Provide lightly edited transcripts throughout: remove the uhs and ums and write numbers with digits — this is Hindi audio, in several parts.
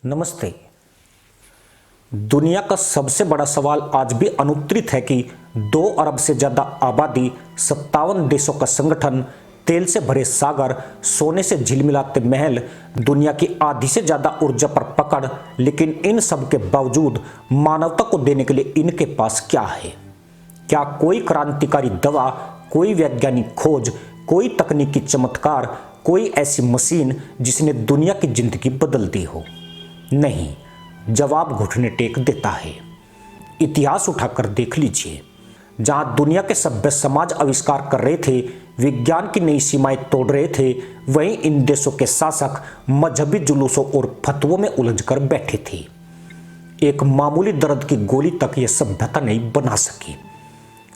नमस्ते। दुनिया का सबसे बड़ा सवाल आज भी अनुत्तरित है कि 2 अरब से ज्यादा आबादी, 57 देशों का संगठन, तेल से भरे सागर, सोने से झिलमिलाते महल, दुनिया की आधी से ज्यादा ऊर्जा पर पकड़, लेकिन इन सब के बावजूद मानवता को देने के लिए इनके पास क्या है? क्या कोई क्रांतिकारी दवा, कोई वैज्ञानिक खोज, कोई तकनीकी चमत्कार, कोई ऐसी मशीन जिसने दुनिया की जिंदगी बदल दी हो? नहीं, जवाब घुटने टेक देता है। इतिहास उठाकर देख लीजिए। जहां दुनिया के सभ्य समाज आविष्कार कर रहे थे, विज्ञान की नई सीमाएं तोड़ रहे थे, वहीं इन देशों के शासक मजहबी जुलूसों और फतवों में उलझकर बैठे थे। एक मामूली दर्द की गोली तक यह सभ्यता नहीं बना सकी,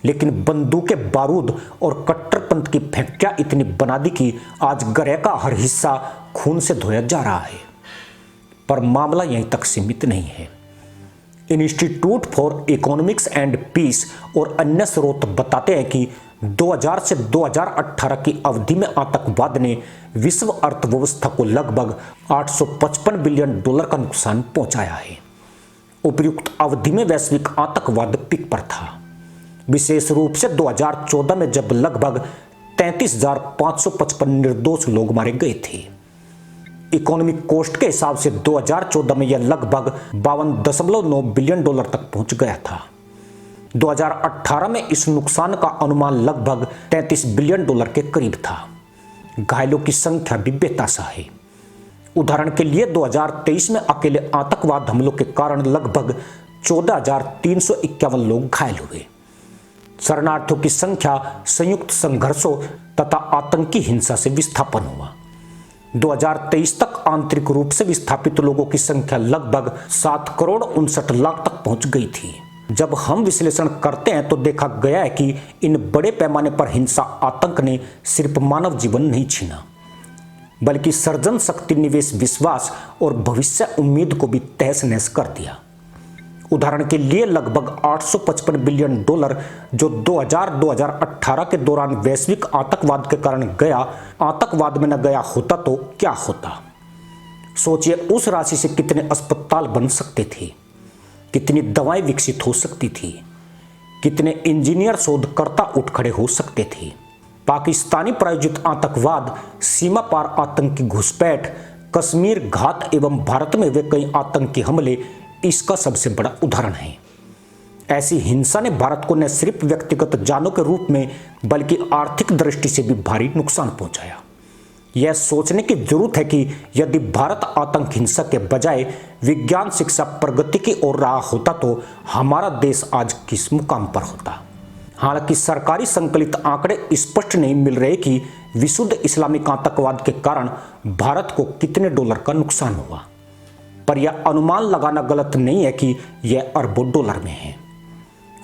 लेकिन बंदूकें, बारूद और कट्टरपंथ की फैक्ट्रियां इतनी बना दी कि आज गरे का हर हिस्सा खून से धोया जा रहा है। पर मामला यहीं तक सीमित नहीं है। Institute for economics and peace और अन्य स्रोत बताते हैं कि 2000 से 2018 की अवधि में आतंकवाद ने विश्व अर्थव्यवस्था को लगभग $855 बिलियन का नुकसान पहुंचाया है। उपयुक्त अवधि में वैश्विक आतंकवाद पीक पर था, विशेष रूप से 2014 में, जब लगभग 33,555 निर्दोष लोग मारे गए थे। इकोनॉमिक कॉस्ट के हिसाब से 2014 में यह लगभग $52.9 बिलियन तक पहुंच गया था। 2018 में इस नुकसान का अनुमान लगभग $33 बिलियन के करीब था। घायलों की संख्या भी बेतासा है। उदाहरण के लिए 2023 में अकेले आतंकवाद हमलों के कारण लगभग 14,351 लोग घायल हुए। शरणार्थियों की संख्या संयुक्त संघर्षों तथा आतंकी हिंसा से विस्थापन हुआ। 2023 तक आंतरिक रूप से विस्थापित लोगों की संख्या लगभग 7,59,00,000 तक पहुंच गई थी। जब हम विश्लेषण करते हैं तो देखा गया है कि इन बड़े पैमाने पर हिंसा आतंक ने सिर्फ मानव जीवन नहीं छीना, बल्कि सर्जन शक्ति, निवेश, विश्वास और भविष्य उम्मीद को भी तहस नहस कर दिया। उदाहरण के लिए लगभग $855 बिलियन जो 2018 के दौरान वैश्विक आतंकवाद के कारण गया, आतंकवाद में न गया होता तो क्या होता? सोचिए, उस राशि से कितने अस्पताल बन सकते थे, कितनी दवाएं विकसित हो सकती थी, कितने इंजीनियर शोधकर्ता उठ खड़े हो सकते थे। पाकिस्तानी प्रायोजित आतंकवाद, सीमा पार आतंकी घुसपैठ, कश्मीर घात एवं भारत में हुए कई आतंकी हमले इसका सबसे बड़ा उदाहरण है। ऐसी हिंसा ने भारत को न सिर्फ व्यक्तिगत जानों के रूप में बल्कि आर्थिक दृष्टि से भी भारी नुकसान पहुंचाया। यह सोचने की जरूरत है कि यदि भारत आतंक हिंसा के बजाय विज्ञान, शिक्षा, प्रगति की ओर रहा होता तो हमारा देश आज किस मुकाम पर होता। हालांकि सरकारी संकलित आंकड़े स्पष्ट नहीं मिल रहे कि विशुद्ध इस्लामिक आतंकवाद के कारण भारत को कितने डॉलर का नुकसान हुआ, पर यह अनुमान लगाना गलत नहीं है कि यह अरबों डॉलर में है।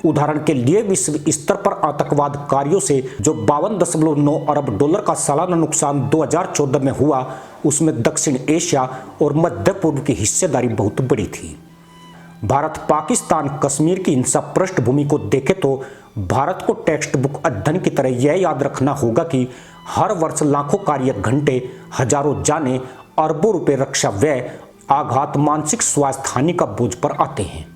उदाहरण के लिए विश्व स्तर पर आतंकवादकारियों से जो $52.9 अरब का सालाना नुकसान 2014 में हुआ, उसमें दक्षिण एशिया और मध्य पूर्व की हिस्सेदारी बहुत बड़ी थी। भारत पाकिस्तान कश्मीर की हिंसा पृष्ठभूमि को देखे तो भारत को टेक्स्ट बुक अध्ययन की तरह यह याद रखना होगा कि हर वर्ष लाखों कार्य घंटे, हजारों जाने, अरबों रुपए रक्षा व्यय, आघात, मानसिक स्वास्थ्य हानि का बोझ पर आते हैं।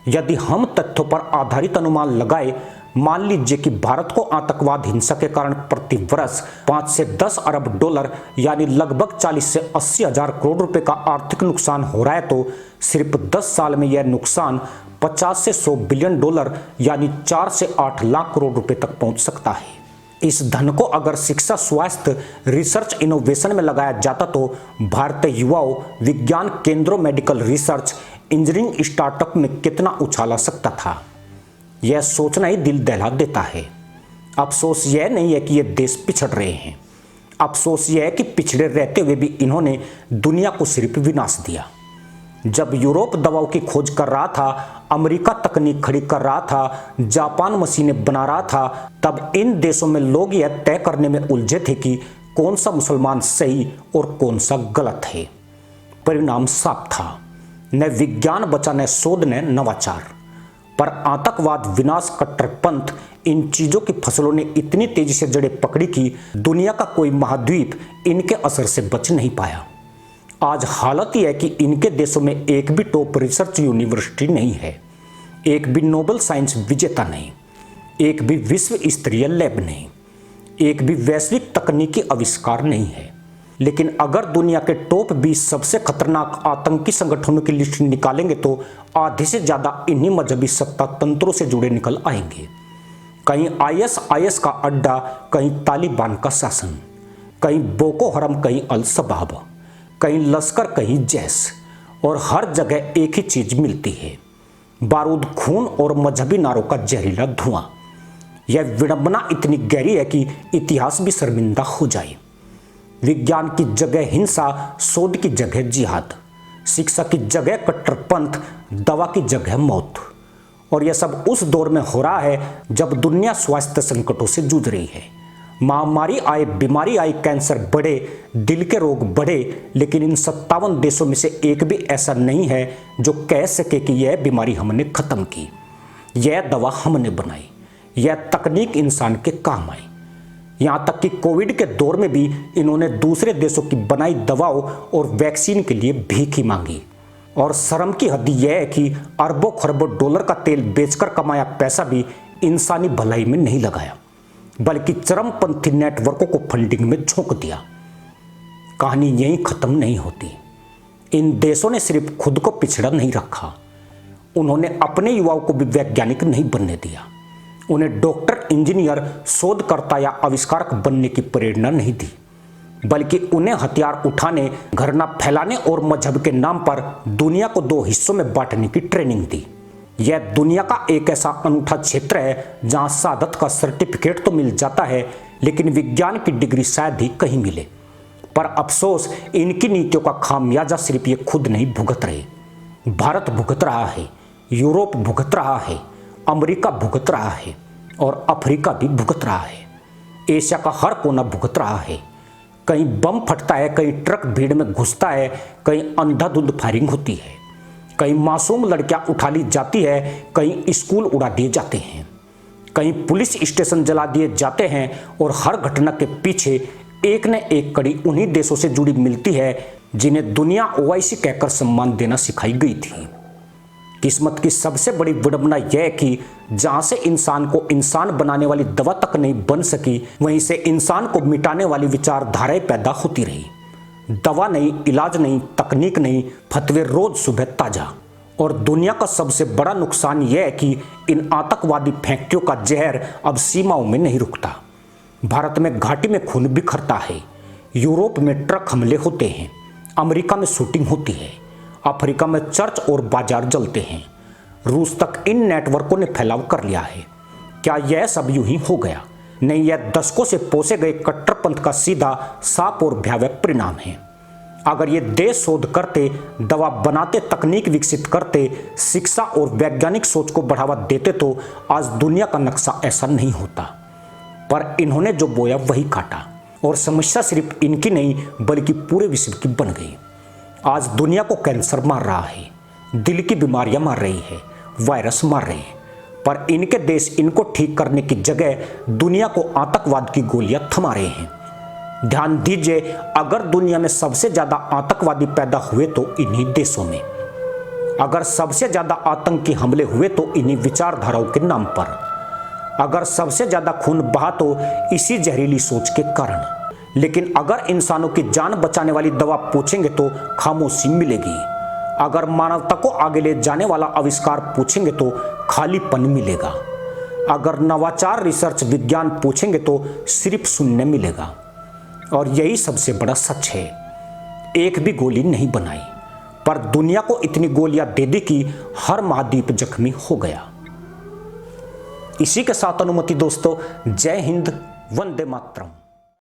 यदि हम तथ्यों पर आधारित अनुमान लगाए, मान लीजिए कि भारत को आतंकवाद हिंसा के कारण प्रति वर्ष 5 से 10 अरब यानी लगभग 40 से 80 हजार करोड़ रुपए का आर्थिक नुकसान हो रहा है, तो सिर्फ 10 साल में यह नुकसान 50 से 100 बिलियन यानी 4 से 8 लाख करोड़ रुपए तक पहुंच सकता है। इस धन को अगर शिक्षा, स्वास्थ्य, रिसर्च, इनोवेशन में लगाया जाता तो भारतीय युवाओं, विज्ञान केंद्रों, मेडिकल रिसर्च, इंजीनियरिंग स्टार्टअप में कितना उछाला सकता था। यह सोचना ही दिल दहला देता है। अफसोस यह नहीं है कि ये देश पिछड़ रहे हैं, अफसोस यह है कि पिछड़े रहते हुए भी इन्होंने दुनिया को सिर्फ विनाश दिया। जब यूरोप दवाओं की खोज कर रहा था, अमेरिका तकनीक खड़ी कर रहा था, जापान मशीनें बना रहा था, तब इन देशों में लोग यह तय करने में उलझे थे कि कौन सा मुसलमान सही और कौन सा गलत है। परिणाम साफ था, न विज्ञान बचा, न शोध, न नवाचार। पर आतंकवाद, विनाश, कट्टरपंथ, इन चीजों की फसलों ने इतनी तेजी से जड़ें पकड़ी कि दुनिया का कोई महाद्वीप इनके असर से बच नहीं पाया। आज हालत यह है कि इनके देशों में एक भी टॉप रिसर्च यूनिवर्सिटी नहीं है, एक भी नोबेल साइंस विजेता नहीं, एक भी विश्व स्तरीय लैब नहीं, एक भी वैश्विक तकनीकी आविष्कार नहीं है। लेकिन अगर दुनिया के टॉप 20 सबसे खतरनाक आतंकी संगठनों की लिस्ट निकालेंगे तो आधे से ज़्यादा इन्हीं मजहबी सत्ता तंत्रों से जुड़े निकल आएंगे। कहीं ISIS का अड्डा, कहीं तालिबान का शासन, कहीं बोको हरम, कहीं अल शबाब, कहीं लश्कर, कहीं जैश, और हर जगह एक ही चीज मिलती है, बारूद, खून और मजहबी नारों का जहरीला धुआं। यह विडंबना इतनी गहरी है कि इतिहास भी शर्मिंदा हो जाए। विज्ञान की जगह हिंसा, शोध की जगह जिहाद, शिक्षा की जगह कट्टरपंथ, दवा की जगह मौत। और यह सब उस दौर में हो रहा है जब दुनिया स्वास्थ्य संकटों से जूझ रही है। महामारी आए, बीमारी आई, कैंसर बढ़े, दिल के रोग बढ़े, लेकिन इन 57 देशों में से एक भी ऐसा नहीं है जो कह सके कि यह बीमारी हमने खत्म की, यह दवा हमने बनाई, यह तकनीक इंसान के काम आई। यहाँ तक कि कोविड के दौर में भी इन्होंने दूसरे देशों की बनाई दवाओं और वैक्सीन के लिए भीख ही मांगी। और शर्म की हद यह है कि अरबों खरबों डॉलर का तेल बेचकर कमाया पैसा भी इंसानी भलाई में नहीं लगाया, बल्कि चरमपंथी नेटवर्कों को फंडिंग में झोंक दिया। कहानी यहीं खत्म नहीं होती। इन देशों ने सिर्फ खुद को पिछड़ा नहीं रखा, उन्होंने अपने युवाओं को भी वैज्ञानिक नहीं बनने दिया। उन्हें डॉक्टर, इंजीनियर, शोधकर्ता या आविष्कारक बनने की प्रेरणा नहीं दी, बल्कि उन्हें हथियार उठाने, घृणा फैलाने और मजहब के नाम पर दुनिया को 2 हिस्सों में बांटने की ट्रेनिंग दी। यह दुनिया का एक ऐसा अनूठा क्षेत्र है जहां शहादत का सर्टिफिकेट तो मिल जाता है, लेकिन विज्ञान की डिग्री शायद ही कहीं मिले। पर अफसोस, इनकी नीतियों का खामियाजा सिर्फ ये खुद नहीं भुगत रहे, भारत भुगत रहा है, यूरोप भुगत रहा है, अमेरिका भुगत रहा है, और अफ्रीका भी भुगत रहा है। एशिया का हर कोना भुगत रहा है। कहीं बम फटता है, कहीं ट्रक भीड़ में घुसता है, कहीं अंधाधुंध फायरिंग होती है, कहीं मासूम लड़कियां उठा ली जाती है, कहीं स्कूल उड़ा दिए जाते हैं, कहीं पुलिस स्टेशन जला दिए जाते हैं, और हर घटना के पीछे एक न एक कड़ी उन्हीं देशों से जुड़ी मिलती है जिन्हें दुनिया ओवैसी कहकर सम्मान देना सिखाई गई थी। किस्मत की सबसे बड़ी विडंबना यह है कि जहां से इंसान को इंसान बनाने वाली दवा तक नहीं बन सकी, वहीं से इंसान को मिटाने वाली विचारधाराएं पैदा होती रही। दवा नहीं, इलाज नहीं, तकनीक नहीं, फतवे रोज सुबह ताजा। और दुनिया का सबसे बड़ा नुकसान यह है कि इन आतंकवादी फैक्ट्रियों का जहर अब सीमाओं में नहीं रुकता। भारत में घाटी में खून बिखरता है, यूरोप में ट्रक हमले होते हैं, अमेरिका में शूटिंग होती है, अफ्रीका में चर्च और बाजार जलते हैं, रूस तक इन नेटवर्कों ने फैलाव कर लिया है। क्या यह सब यूं ही हो गया? नहीं, यह दशकों से पोसे गए कट्टरपंथ का सीधा, साफ और भयावह परिणाम है। अगर ये देश शोध करते, दवा बनाते, तकनीक विकसित करते, शिक्षा और वैज्ञानिक सोच को बढ़ावा देते तो आज दुनिया का नक्शा ऐसा नहीं होता। पर इन्होंने जो बोया वही काटा, और समस्या सिर्फ इनकी नहीं बल्कि पूरे विश्व की बन गई। आज दुनिया को कैंसर मार रहा है, दिल की बीमारियां मार रही है, वायरस मार रहे हैं, पर इनके देश इनको ठीक करने की जगह दुनिया को आतंकवाद की गोलियां थमा रहे हैं। ध्यान दीजिए, अगर दुनिया में सबसे ज्यादा आतंकवादी पैदा हुए तो इन्हीं देशों में, अगर सबसे ज्यादा आतंकी हमले हुए तो इन्हीं विचारधाराओं के नाम पर, अगर सबसे ज्यादा खून बहा तो इसी जहरीली सोच के कारण। लेकिन अगर इंसानों की जान बचाने वाली दवा पूछेंगे तो खामोशी मिलेगी। अगर मानवता को आगे ले जाने वाला आविष्कार पूछेंगे तो खालीपन मिलेगा। अगर नवाचार, रिसर्च, विज्ञान पूछेंगे तो सिर्फ शून्य मिलेगा। और यही सबसे बड़ा सच है, एक भी गोली नहीं बनाई, पर दुनिया को इतनी गोलियां दे दी कि हर महाद्वीप जख्मी हो गया। इसी के साथ अनुमति दोस्तों, जय हिंद, वंदे मातरम।